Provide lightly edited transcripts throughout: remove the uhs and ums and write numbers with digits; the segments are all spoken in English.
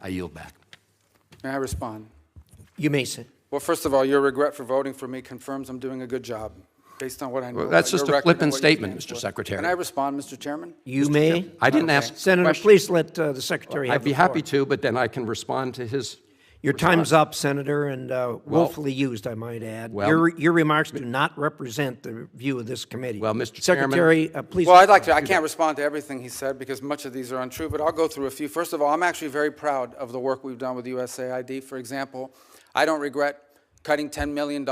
I yield back. May I respond? You may say. Well, first of all, your regret for voting for me confirms I'm doing a good job, based on what I know. Well, that's about just your a record and flippant what you statement, stand Mr. for. Secretary. Can I respond, Mr. Chairman? You may. I didn't ask Senator, questions. please let the Secretary have I'd be the floor. happy to, but then I can respond to his. Your time's up, Senator, and willfully used, I might add. Well- Your remarks do not represent the view of this committee. Well, Mr. Chairman- Secretary, please. Well, I'd like to. I can't respond to everything he said because much of these are untrue, but I'll go through a few. First of all, I'm actually very proud of the work we've done with USAID. For example, I don't regret cutting $10 million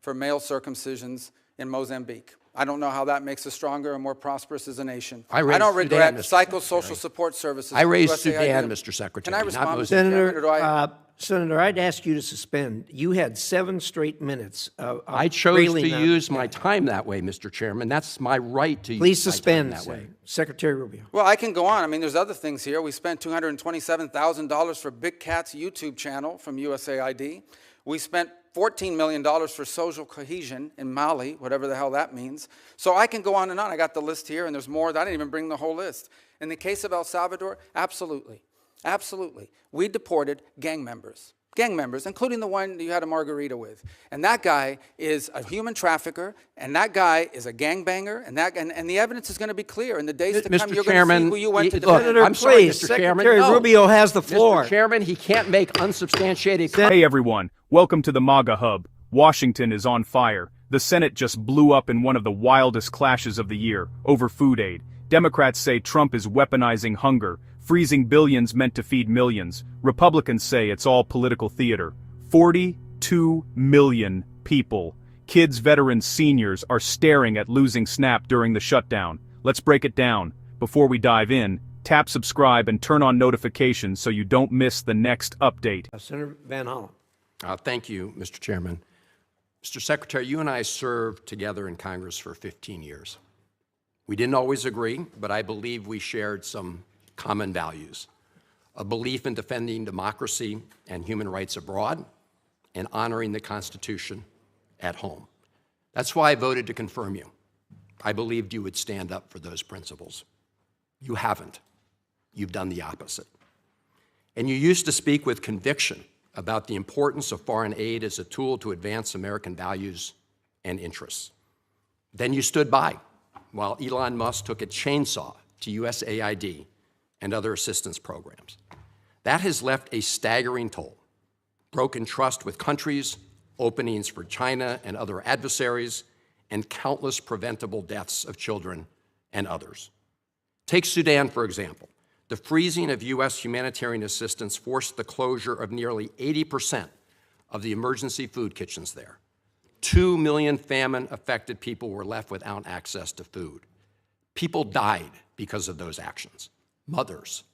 for male circumcisions in Mozambique. I don't know how that makes us stronger and more prosperous as a nation. I raised don't regret Sudan, Mr. psychosocial support services. I raised USAID. Sudan, Mr. Secretary. Can I not respond, Mr. Mozambique. Chairman, or do I? Senator, I'd ask you to suspend. You had 7 straight minutes of I chose railing to on- use my time that way, Mr. Chairman. That's my right to Please use my suspend, time that way. Secretary Rubio. Well, I can go on. I mean, there's other things here. We spent $227,000 for Big Cat's YouTube channel from USAID. We spent $14 million for social cohesion in Mali, whatever the hell that means. So I can go on and on. I got the list here, and there's more. I didn't even bring the whole list. In the case of El Salvador, absolutely. Absolutely. We deported gang members, including the one you had a margarita with. And that guy is a human trafficker, and that guy is a gangbanger, and the evidence is going to be clear. In the days to come, Mr. you're going to see Chairman, who you went to look, defend. Senator, I'm sorry, please, Mr. Chairman. Secretary No. Rubio has the floor. Mr. Chairman, he can't make unsubstantiated claims. Hey everyone, welcome to the Maga Hub. Washington is on fire. The Senate just blew up in one of the wildest clashes of the year, over food aid. Democrats say Trump is weaponizing hunger, freezing billions meant to feed millions. Republicans say it's all political theater. 42 million people, kids, veterans, seniors, are staring at losing SNAP during the shutdown. Let's break it down. Before we dive in, tap subscribe and turn on notifications so you don't miss the next update. Senator Van Hollen. Thank you, Mr. Chairman. Mr. Secretary, you and I served together in Congress for 15 years. We didn't always agree, but I believe we shared some common values. A belief in defending democracy and human rights abroad, and honoring the Constitution at home. That's why I voted to confirm you. I believed you would stand up for those principles. You haven't. You've done the opposite. And you used to speak with conviction about the importance of foreign aid as a tool to advance American values and interests. Then you stood by while Elon Musk took a chainsaw to USAID and other assistance programs. That has left a staggering toll. Broken trust with countries, openings for China and other adversaries, and countless preventable deaths of children and others. Take Sudan, for example. The freezing of U.S. humanitarian assistance forced the closure of nearly 80% of the emergency food kitchens there. 2 million famine-affected people were left without access to food. People died because of those actions. Mothers,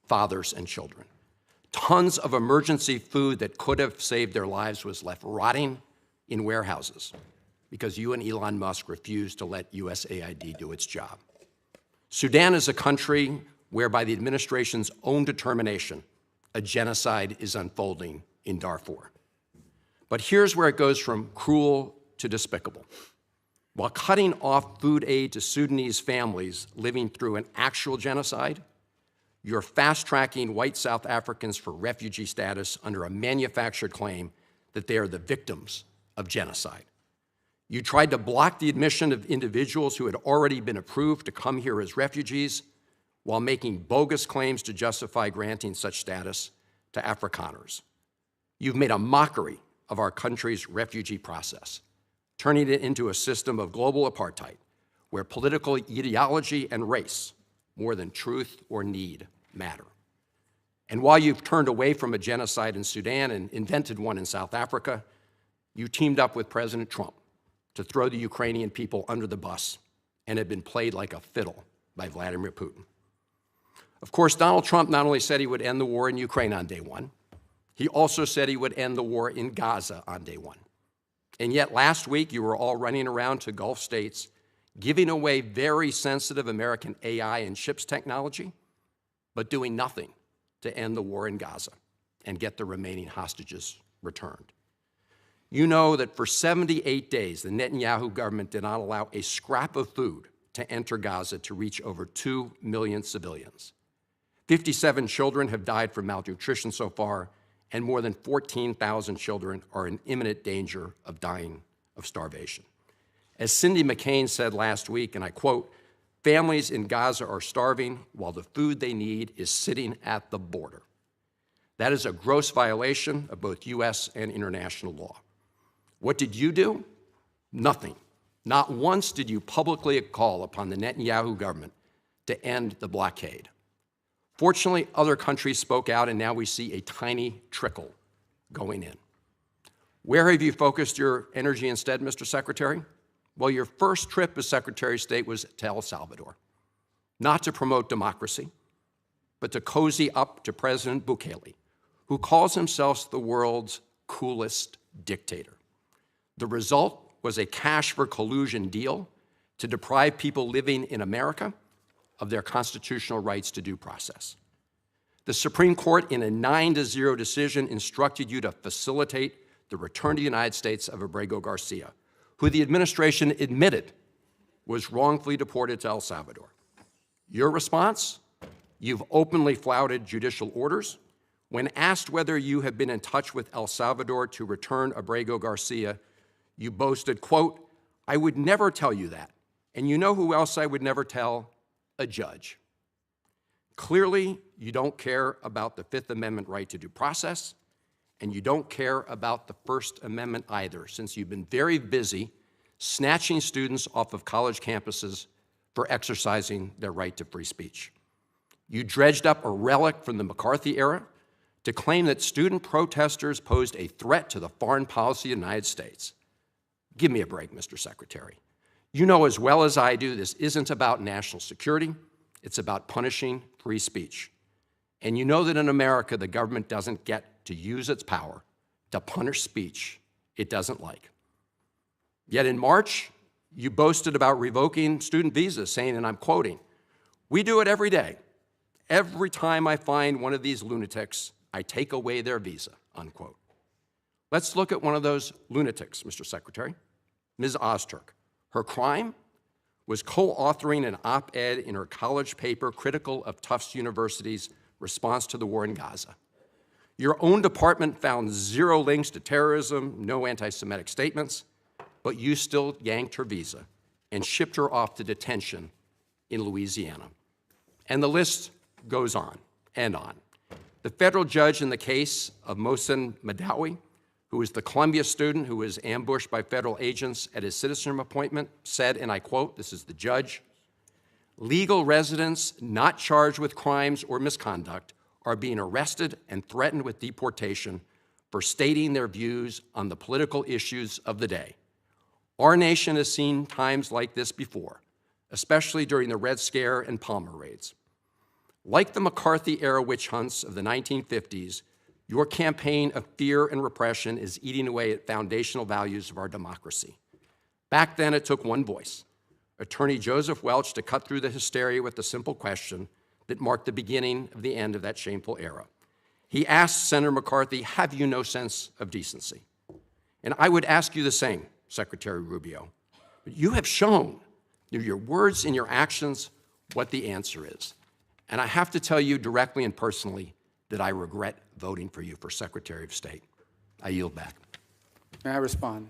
fathers, and children. Tons of emergency food that could have saved their lives was left rotting in warehouses because you and Elon Musk refused to let USAID do its job. Sudan is a country where, by the administration's own determination, a genocide is unfolding in Darfur. But here's where it goes from cruel to despicable. While cutting off food aid to Sudanese families living through an actual genocide, you're fast-tracking white South Africans for refugee status under a manufactured claim that they are the victims of genocide. You tried to block the admission of individuals who had already been approved to come here as refugees while making bogus claims to justify granting such status to Afrikaners. You've made a mockery of our country's refugee process, turning it into a system of global apartheid where political ideology and race, more than truth or need, matter. And while you've turned away from a genocide in Sudan and invented one in South Africa, you teamed up with President Trump to throw the Ukrainian people under the bus and have been played like a fiddle by Vladimir Putin. Of course, Donald Trump not only said he would end the war in Ukraine on day one, he also said he would end the war in Gaza on day one. And yet last week, you were all running around to Gulf states, giving away very sensitive American AI and chips technology, but doing nothing to end the war in Gaza and get the remaining hostages returned. You know that for 78 days, the Netanyahu government did not allow a scrap of food to enter Gaza to reach over 2 million civilians. 57 children have died from malnutrition so far, and more than 14,000 children are in imminent danger of dying of starvation. As Cindy McCain said last week, and I quote, "Families in Gaza are starving while the food they need is sitting at the border." That is a gross violation of both U.S. and international law. What did you do? Nothing. Not once did you publicly call upon the Netanyahu government to end the blockade. Fortunately, other countries spoke out, and now we see a tiny trickle going in. Where have you focused your energy instead, Mr. Secretary? Well, your first trip as Secretary of State was to El Salvador, not to promote democracy, but to cozy up to President Bukele, who calls himself the world's coolest dictator. The result was a cash for collusion deal to deprive people living in America of their constitutional rights to due process. The Supreme Court, in a 9-0 decision, instructed you to facilitate the return to the United States of Abrego Garcia, who the administration admitted was wrongfully deported to El Salvador. Your response? You've openly flouted judicial orders. When asked whether you have been in touch with El Salvador to return Abrego Garcia, you boasted, quote, "I would never tell you that. And you know who else I would never tell? A judge." Clearly, you don't care about the Fifth Amendment right to due process, and you don't care about the First Amendment either, since you've been very busy snatching students off of college campuses for exercising their right to free speech. You dredged up a relic from the McCarthy era to claim that student protesters posed a threat to the foreign policy of the United States. Give me a break, Mr. Secretary. You know as well as I do this isn't about national security, it's about punishing free speech. And you know that in America, the government doesn't get to use its power to punish speech it doesn't like. Yet in March, you boasted about revoking student visas, saying, and I'm quoting, "We do it every day. Every time I find one of these lunatics, I take away their visa," unquote. Let's look at one of those lunatics, Mr. Secretary, Ms. Ozturk. Her crime was co-authoring an op-ed in her college paper critical of Tufts University's response to the war in Gaza. Your own department found 0 links to terrorism, no anti-Semitic statements, but you still yanked her visa and shipped her off to detention in Louisiana. And the list goes on and on. The federal judge in the case of Mohsen Madawi, who was the Columbia student who was ambushed by federal agents at his citizenship appointment, said, and I quote, this is the judge, "Legal residents not charged with crimes or misconduct are being arrested and threatened with deportation for stating their views on the political issues of the day. Our nation has seen times like this before, especially during the Red Scare and Palmer raids. Like the McCarthy-era witch hunts of the 1950s, your campaign of fear and repression is eating away at foundational values of our democracy. Back then, it took one voice, Attorney Joseph Welch, to cut through the hysteria with the simple question that marked the beginning of the end of that shameful era. He asked Senator McCarthy, have you no sense of decency? And I would ask you the same, Secretary Rubio. But you have shown through your words and your actions what the answer is. And I have to tell you directly and personally that I regret voting for you for Secretary of State. I yield back. May I respond?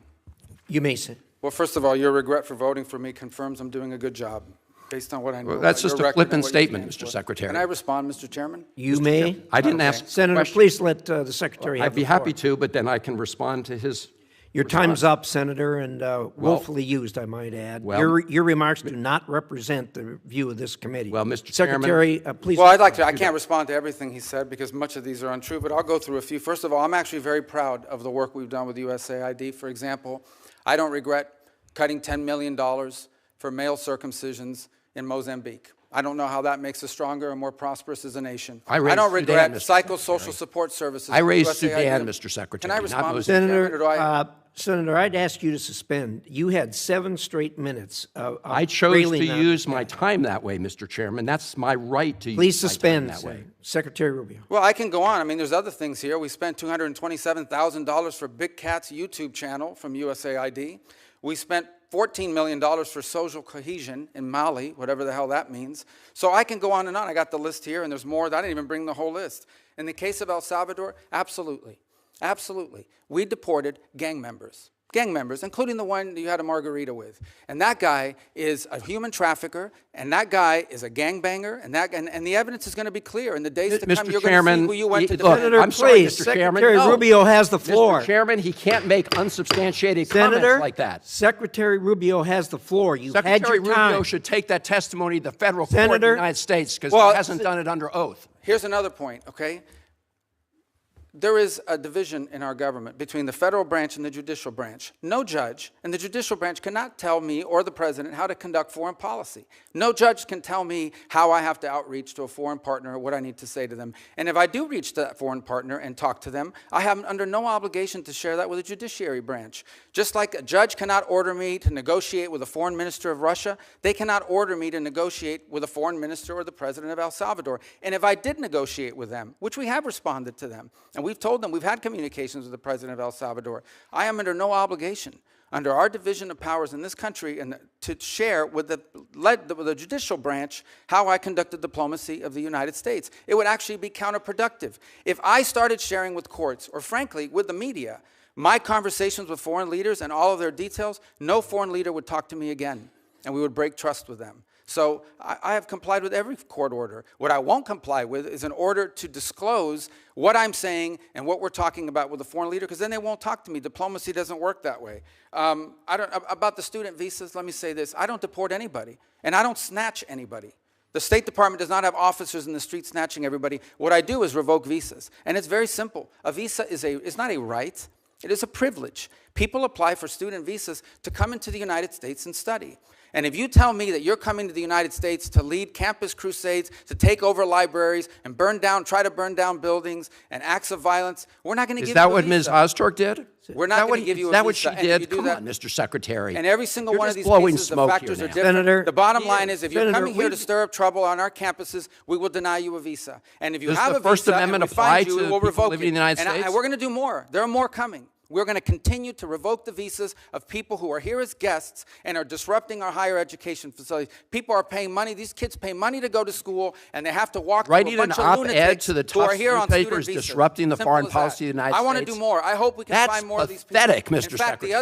You may sit. Well, first of all, your regret for voting for me confirms I'm doing a good job, based on what I know. Well, that's about just your a record and flippant what you statement, stand Mr. for. Secretary. Can I respond, Mr. Chairman? You may. I didn't ask a Senator, question. please let the Secretary have I'd be the floor. happy to, but then I can respond to his. Your time's up, Senator, and willfully used, I might add. Well- Your remarks do not represent the view of this committee. Well, Mr. Chairman- Secretary, please. Well, I'd like to. I can't respond to everything he said because much of these are untrue, but I'll go through a few. First of all, I'm actually very proud of the work we've done with USAID. For example, I don't regret cutting $10 million for male circumcisions in Mozambique. I don't know how that makes us stronger and more prosperous as a nation. I raised don't regret Sudan, Mr. psychosocial support services. I raised USAID. Sudan, Mr. Secretary, Can I not respond, Mr. Mozambique. Chairman, or do I? Senator, I'd ask you to suspend. You had 7 straight minutes of I chose railing to on- use my time that way, Mr. Chairman. That's my right to Please use my time suspend, that way. Secretary Rubio. Well, I can go on. I mean, there's other things here. We spent $227,000 for Big Cat's YouTube channel from USAID. We spent $14 million for social cohesion in Mali, whatever the hell that means. So I can go on and on. I got the list here, and there's more. I didn't even bring the whole list. In the case of El Salvador, absolutely. Absolutely. We deported gang members, including the one you had a margarita with. And that guy is a human trafficker, and that guy is a gangbanger, and the evidence is going to be clear. In the days to come, you're going to see who you went to defend. Senator, I'm sorry, please, Mr. Chairman. Secretary No. Rubio has the floor. Mr. Chairman, he can't make unsubstantiated Senator, comments like that. Secretary Rubio has the floor. You had Secretary your time. Rubio should take that testimony to the federal court in Senator- the United States because Well, he hasn't done it under oath. Here's another point, okay? There is a division in our government between the federal branch and the judicial branch. No judge in the judicial branch cannot tell me or the president how to conduct foreign policy. No judge can tell me how I have to outreach to a foreign partner or what I need to say to them. And if I do reach to that foreign partner and talk to them, I have under no obligation to share that with the judiciary branch. Just like a judge cannot order me to negotiate with a foreign minister of Russia, they cannot order me to negotiate with a foreign minister or the president of El Salvador. And if I did negotiate with them, which we have responded to them, and we've told them we've had communications with the president of El Salvador, I am under no obligation under our division of powers in this country and to share with the judicial branch how I conducted diplomacy of the United States. It would actually be counterproductive. If I started sharing with courts, or frankly, with the media, my conversations with foreign leaders and all of their details, no foreign leader would talk to me again, and we would break trust with them. So I have complied with every court order. What I won't comply with is an order to disclose what I'm saying and what we're talking about with a foreign leader, because then they won't talk to me. Diplomacy doesn't work that way. About the student visas, let me say this. I don't deport anybody, and I don't snatch anybody. The State Department does not have officers in the street snatching everybody. What I do is revoke visas, and it's very simple. A visa is not a right. It is a privilege. People apply for student visas to come into the United States and study. And if you tell me that you're coming to the United States to lead campus crusades, to take over libraries and try to burn down buildings and acts of violence, we're not going to give you a visa. Is that what Ms. Ozturk did? We're not going to give you a visa. Is that what she and if you did? do Come that- on, Mr. Secretary. And every single You're one of just these blowing cases, the smoke factors here are now. different. Senator- the bottom line is, if you're Senator, coming here we- to stir up trouble on our campuses, we will deny you a visa. And if you Does have the a First visa Amendment and we find apply you, to we'll people revoke living it. in the United And States? we're going to do more. There are more coming. We're going to continue to revoke the visas of people who are here as guests and are disrupting our higher education facilities. People are paying money. These kids pay money to go to school, and they have to walk Writing through a an bunch of op-ed lunatics to the who are Tufts here on student newspapers visas. disrupting the Simple foreign as policy that. of the United I want to States. do more. I hope we can That's find more of these people. pathetic, Mr. In fact, the Secretary.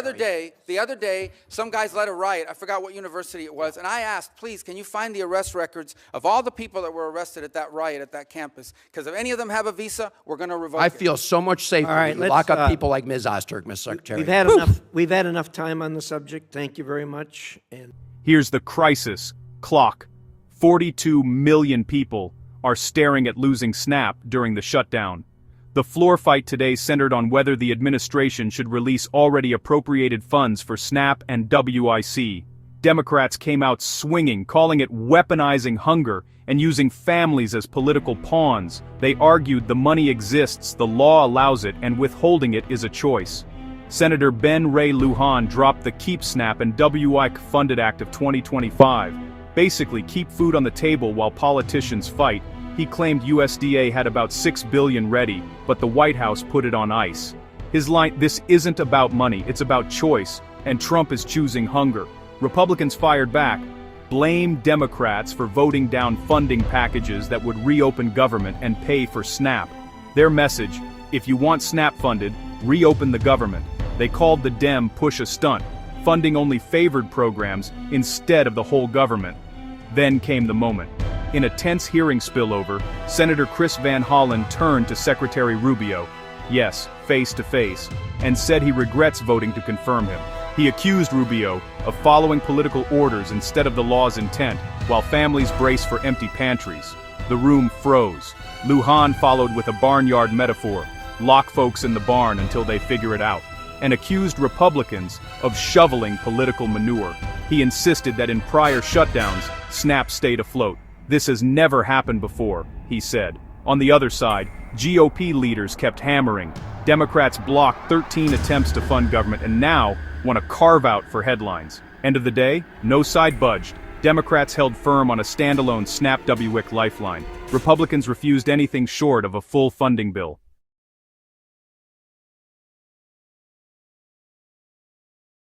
other day, some guys led a riot. I forgot what university it was, and I asked, please, can you find the arrest records of all the people that were arrested at that riot at that campus? Because if any of them have a visa, we're going to revoke I it. feel so much safer All right, when you let's, lock up people like Ms. Ozturk, Mr. Secretary. We've had enough time on the subject. Thank you very much. And Here's the crisis clock. 42 million people are staring at losing SNAP during the shutdown. The floor fight today centered on whether the administration should release already appropriated funds for SNAP and WIC. Democrats came out swinging, calling it weaponizing hunger and using families as political pawns. They argued the money exists, the law allows it, and withholding it is a choice. Senator Ben Ray Lujan dropped the Keep SNAP and WIC Funded Act of 2025. Basically, keep food on the table while politicians fight. He claimed USDA had about $6 billion ready, but the White House put it on ice. His line, "This isn't about money, it's about choice, and Trump is choosing hunger." Republicans fired back. Blame Democrats for voting down funding packages that would reopen government and pay for SNAP. Their message, if you want SNAP funded, reopen the government. They called the Dem push a stunt, funding only favored programs instead of the whole government. Then came the moment. In a tense hearing spillover, Senator Chris Van Hollen turned to Secretary Rubio, yes, face to face, and said he regrets voting to confirm him. He accused Rubio of following political orders instead of the law's intent, while families braced for empty pantries. The room froze. Lujan followed with a barnyard metaphor, lock folks in the barn until they figure it out, and accused Republicans of shoveling political manure. He insisted that in prior shutdowns, SNAP stayed afloat. This has never happened before, he said. On the other side, GOP leaders kept hammering. Democrats blocked 13 attempts to fund government and now want a carve-out for headlines. End of the day, no side budged. Democrats held firm on a standalone SNAP WIC lifeline. Republicans refused anything short of a full funding bill.